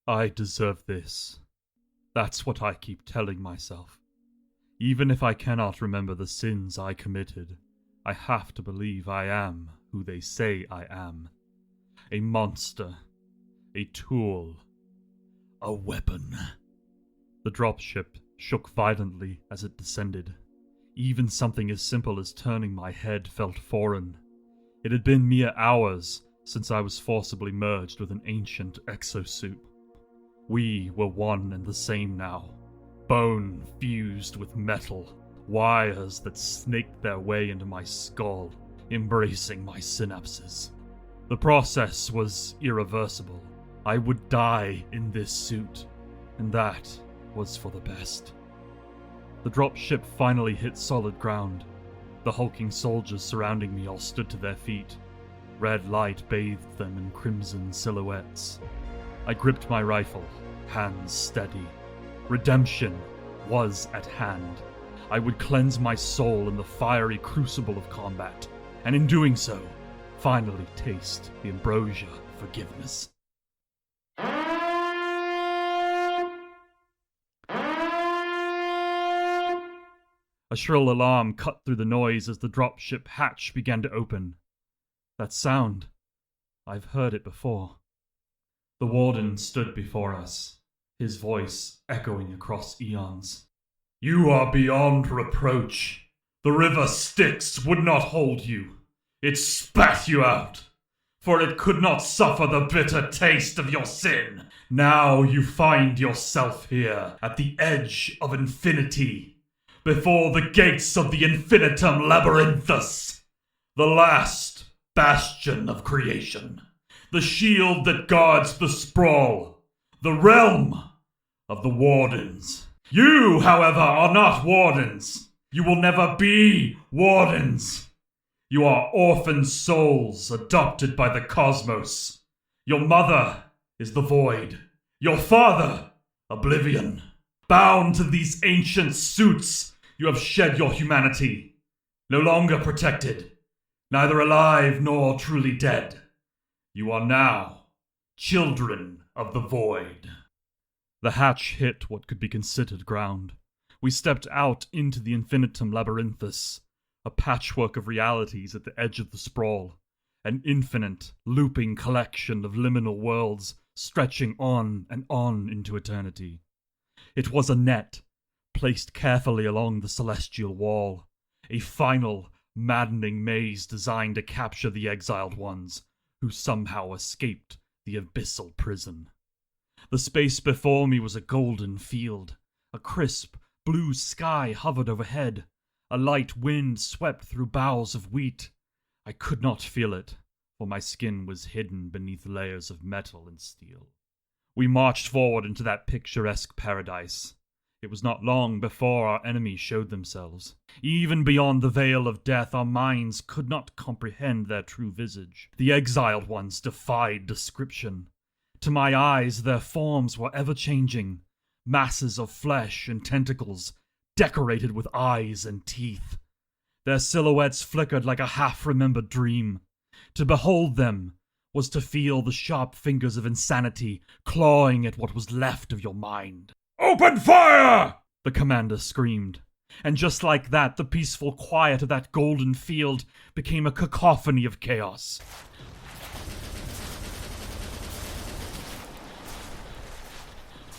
I deserve this. That's what I keep telling myself. Even if I cannot remember the sins I committed, I have to believe I am who they say I am. A monster. A tool. A weapon. The dropship shook violently as it descended. Even something as simple as turning my head felt foreign. It had been mere hours since I was forcibly merged with an ancient exosuit. We were one and the same now. Bone fused with metal, wires that snaked their way into my skull, embracing my synapses. The process was irreversible. I would die in this suit, and that was for the best. The dropship finally hit solid ground. The hulking soldiers surrounding me all stood to their feet. Red light bathed them in crimson silhouettes. I gripped my rifle, hands steady. Redemption was at hand. I would cleanse my soul in the fiery crucible of combat, and in doing so, finally taste the ambrosia of forgiveness. A shrill alarm cut through the noise as the dropship hatch began to open. That sound, I've heard it before. The warden stood before us, his voice echoing across eons. You are beyond reproach. The river Styx would not hold you. It spat you out, for it could not suffer the bitter taste of your sin. Now you find yourself here, at the edge of infinity, before the gates of the infinitum labyrinthus, the last bastion of creation, the shield that guards the sprawl, the realm of the wardens. You, however, are not wardens. You will never be wardens. You are orphan souls adopted by the cosmos. Your mother is the void. Your father, oblivion. Bound to these ancient suits, you have shed your humanity. No longer protected, neither alive nor truly dead. You are now children of the void. The hatch hit what could be considered ground. We stepped out into the infinitum labyrinthus, a patchwork of realities at the edge of the sprawl, an infinite, looping collection of liminal worlds stretching on and on into eternity. It was a net, placed carefully along the celestial wall, a final, maddening maze designed to capture the exiled ones, who somehow escaped the abyssal prison. The space before me was a golden field. A crisp, blue sky hovered overhead. A light wind swept through boughs of wheat. I could not feel it, for my skin was hidden beneath layers of metal and steel. We marched forward into that picturesque paradise. It was not long before our enemies showed themselves. Even beyond the veil of death, our minds could not comprehend their true visage. The exiled ones defied description. To my eyes, their forms were ever-changing, masses of flesh and tentacles, decorated with eyes and teeth. Their silhouettes flickered like a half-remembered dream. To behold them was to feel the sharp fingers of insanity clawing at what was left of your mind. "Open fire!" the commander screamed. And just like that, the peaceful quiet of that golden field became a cacophony of chaos.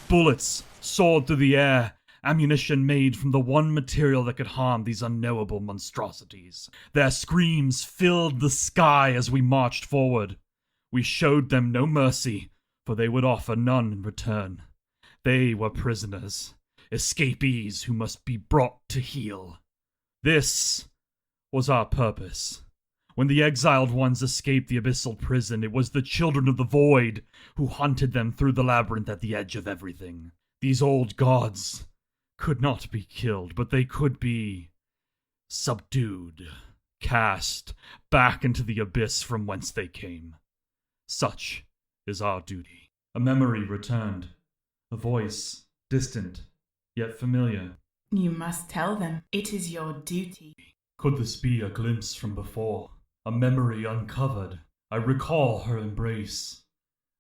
Bullets soared through the air, ammunition made from the one material that could harm these unknowable monstrosities. Their screams filled the sky as we marched forward. We showed them no mercy, for they would offer none in return. They were prisoners, escapees who must be brought to heel. This was our purpose. When the exiled ones escaped the abyssal prison, it was the children of the void who hunted them through the labyrinth at the edge of everything. These old gods could not be killed, but they could be subdued, cast back into the abyss from whence they came. Such is our duty. A memory returned, a voice distant, yet familiar. You must tell them. It is your duty. Could this be a glimpse from before? A memory uncovered? I recall her embrace,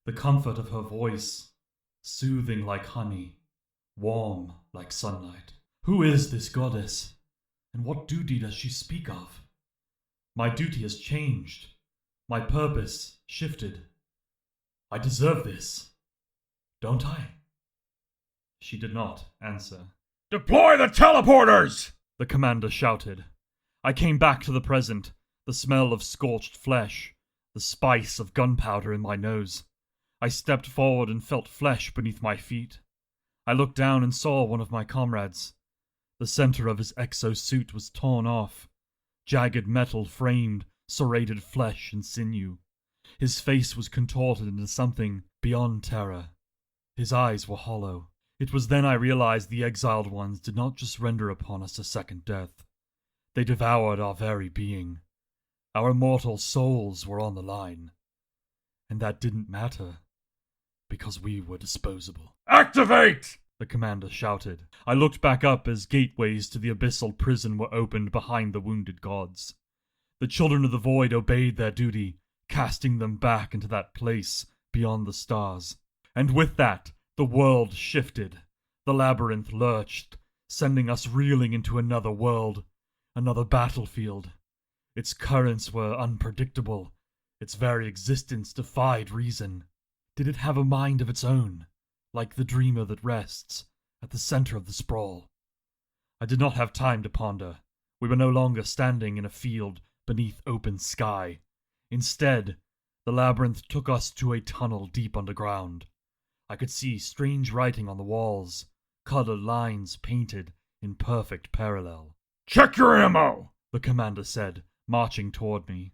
the comfort of her voice, soothing like honey, warm like sunlight. Who is this goddess, and what duty does she speak of? My duty has changed. My purpose shifted. I deserve this, don't I? She did not answer. Deploy the teleporters! The commander shouted. I came back to the present, the smell of scorched flesh, the spice of gunpowder in my nose. I stepped forward and felt flesh beneath my feet. I looked down and saw one of my comrades. The center of his exosuit was torn off. Jagged metal framed serrated flesh and sinew. His face was contorted into something beyond terror. His eyes were hollow. It was then I realized the exiled ones did not just render upon us a second death. They devoured our very being. Our immortal souls were on the line. And that didn't matter, because we were disposable. Activate! The commander shouted. I looked back up as gateways to the abyssal prison were opened behind the wounded gods. The children of the void obeyed their duty, casting them back into that place beyond the stars. And with that, the world shifted. The labyrinth lurched, sending us reeling into another world, another battlefield. Its currents were unpredictable. Its very existence defied reason. Did it have a mind of its own, like the dreamer that rests at the center of the sprawl? I did not have time to ponder. We were no longer standing in a field beneath open sky. Instead, the labyrinth took us to a tunnel deep underground. I could see strange writing on the walls, colored lines painted in perfect parallel. Check your ammo! The commander said, marching toward me.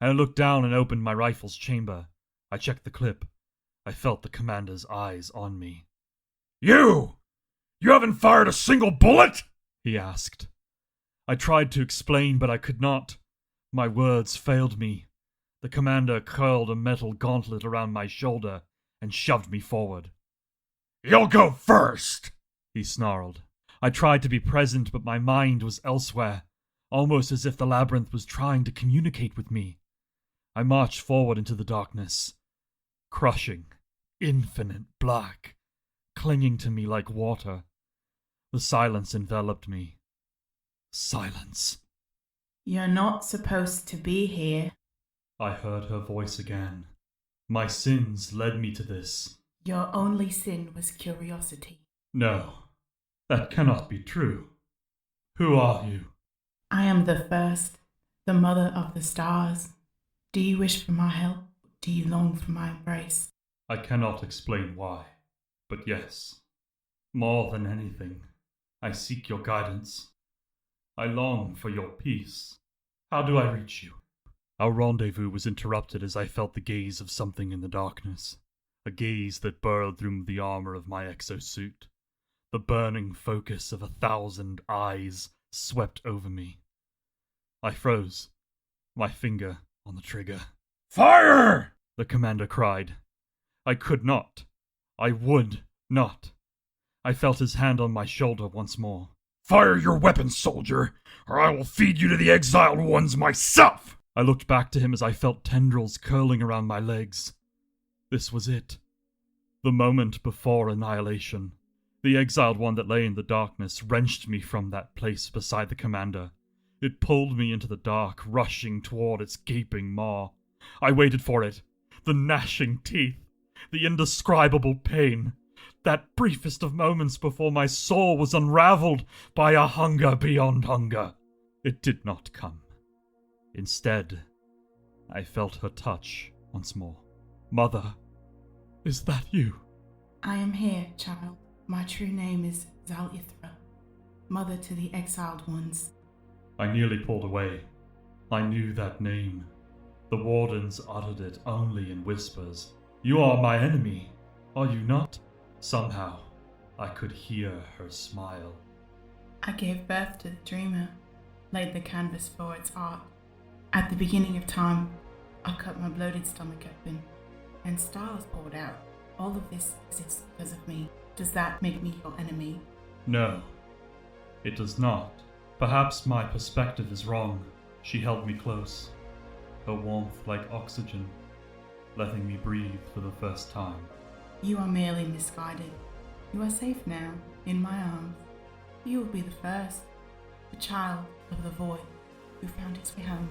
I looked down and opened my rifle's chamber. I checked the clip. I felt the commander's eyes on me. You! You haven't fired a single bullet? He asked. I tried to explain, but I could not. My words failed me. The commander curled a metal gauntlet around my shoulder and shoved me forward. You'll go first! He snarled. I tried to be present, but my mind was elsewhere, almost as if the labyrinth was trying to communicate with me. I marched forward into the darkness, crushing, infinite black, clinging to me like water. The silence enveloped me. Silence. You're not supposed to be here. I heard her voice again. My sins led me to this. Your only sin was curiosity. No, that cannot be true. Who are you? I am the first, the mother of the stars. Do you wish for my help? Do you long for my embrace? I cannot explain why, but yes, more than anything, I seek your guidance. I long for your peace. How do I reach you? Our rendezvous was interrupted as I felt the gaze of something in the darkness, a gaze that burrowed through the armor of my exosuit. The burning focus of 1,000 eyes swept over me. I froze, my finger on the trigger. Fire! The commander cried. I could not. I would not. I felt his hand on my shoulder once more. Fire your weapon, soldier, or I will feed you to the exiled ones myself! I looked back to him as I felt tendrils curling around my legs. This was it. The moment before annihilation. The exiled one that lay in the darkness wrenched me from that place beside the commander. It pulled me into the dark, rushing toward its gaping maw. I waited for it. The gnashing teeth. The indescribable pain. That briefest of moments before my soul was unraveled by a hunger beyond hunger. It did not come. Instead, I felt her touch once more. Mother, is that you? I am here, child. My true name is Zal-Ithra, mother to the exiled ones. I nearly pulled away. I knew that name. The wardens uttered it only in whispers. You are my enemy, are you not? Somehow, I could hear her smile. I gave birth to the dreamer, laid the canvas for its art. At the beginning of time, I cut my bloated stomach open, and stars poured out. All of this exists because of me. Does that make me your enemy? No, it does not. Perhaps my perspective is wrong. She held me close, her warmth like oxygen, letting me breathe for the first time. You are merely misguided. You are safe now, in my arms. You will be the first, the child of the void who found its way home.